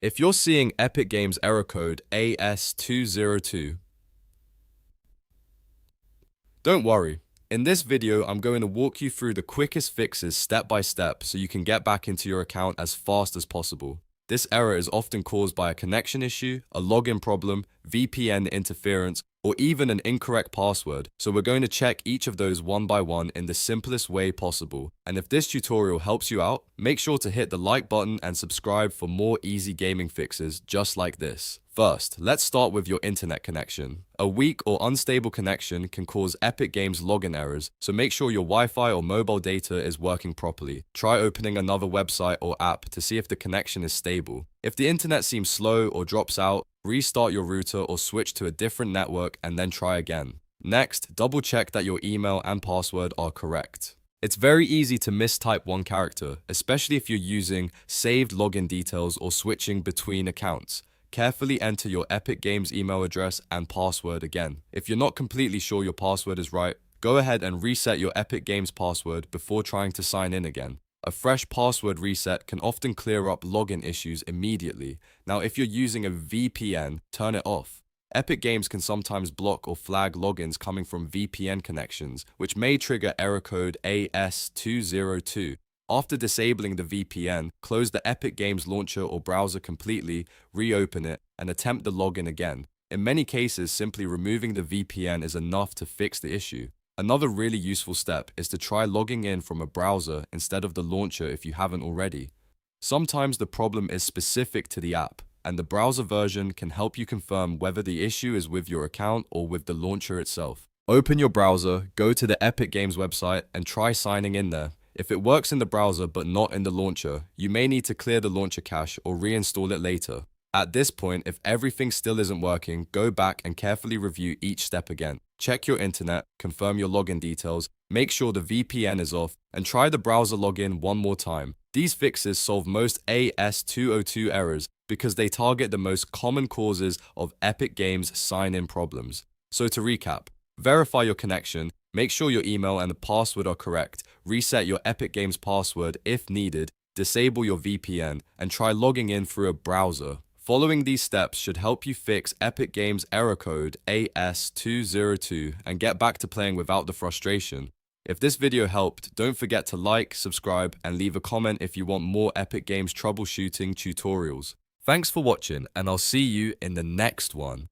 If you're seeing Epic Games error code AS-202, don't worry. In this video, I'm going to walk you through the quickest fixes step by step so you can get back into your account as fast as possible. This error is often caused by a connection issue, a login problem, VPN interference, or even an incorrect password, so we're going to check each of those one by one in the simplest way possible. And if this tutorial helps you out, make sure to hit the like button and subscribe for more easy gaming fixes just like this. First, let's start with your internet connection. A weak or unstable connection can cause Epic Games login errors, so make sure your Wi-Fi or mobile data is working properly. Try opening another website or app to see if the connection is stable. If the internet seems slow or drops out, restart your router or switch to a different network and then try again. Next, double check that your email and password are correct. It's very easy to mistype one character, especially if you're using saved login details or switching between accounts. Carefully enter your Epic Games email address and password again. If you're not completely sure your password is right, go ahead and reset your Epic Games password before trying to sign in again. A fresh password reset can often clear up login issues immediately. Now, if you're using a VPN, turn it off. Epic Games can sometimes block or flag logins coming from VPN connections, which may trigger error code AS-202. After disabling the VPN, close the Epic Games launcher or browser completely, reopen it, and attempt the login again. In many cases, simply removing the VPN is enough to fix the issue. Another really useful step is to try logging in from a browser instead of the launcher if you haven't already. Sometimes the problem is specific to the app, and the browser version can help you confirm whether the issue is with your account or with the launcher itself. Open your browser, go to the Epic Games website, and try signing in there. If it works in the browser but not in the launcher, you may need to clear the launcher cache or reinstall it later. At this point, if everything still isn't working, go back and carefully review each step again. Check your internet, confirm your login details, make sure the VPN is off, and try the browser login one more time. These fixes solve most AS-202 errors because they target the most common causes of Epic Games sign-in problems. So to recap, verify your connection, make sure your email and the password are correct, reset your Epic Games password if needed, disable your VPN, and try logging in through a browser. Following these steps should help you fix Epic Games error code AS-202 and get back to playing without the frustration. If this video helped, don't forget to like, subscribe, and leave a comment if you want more Epic Games troubleshooting tutorials. Thanks for watching, and I'll see you in the next one.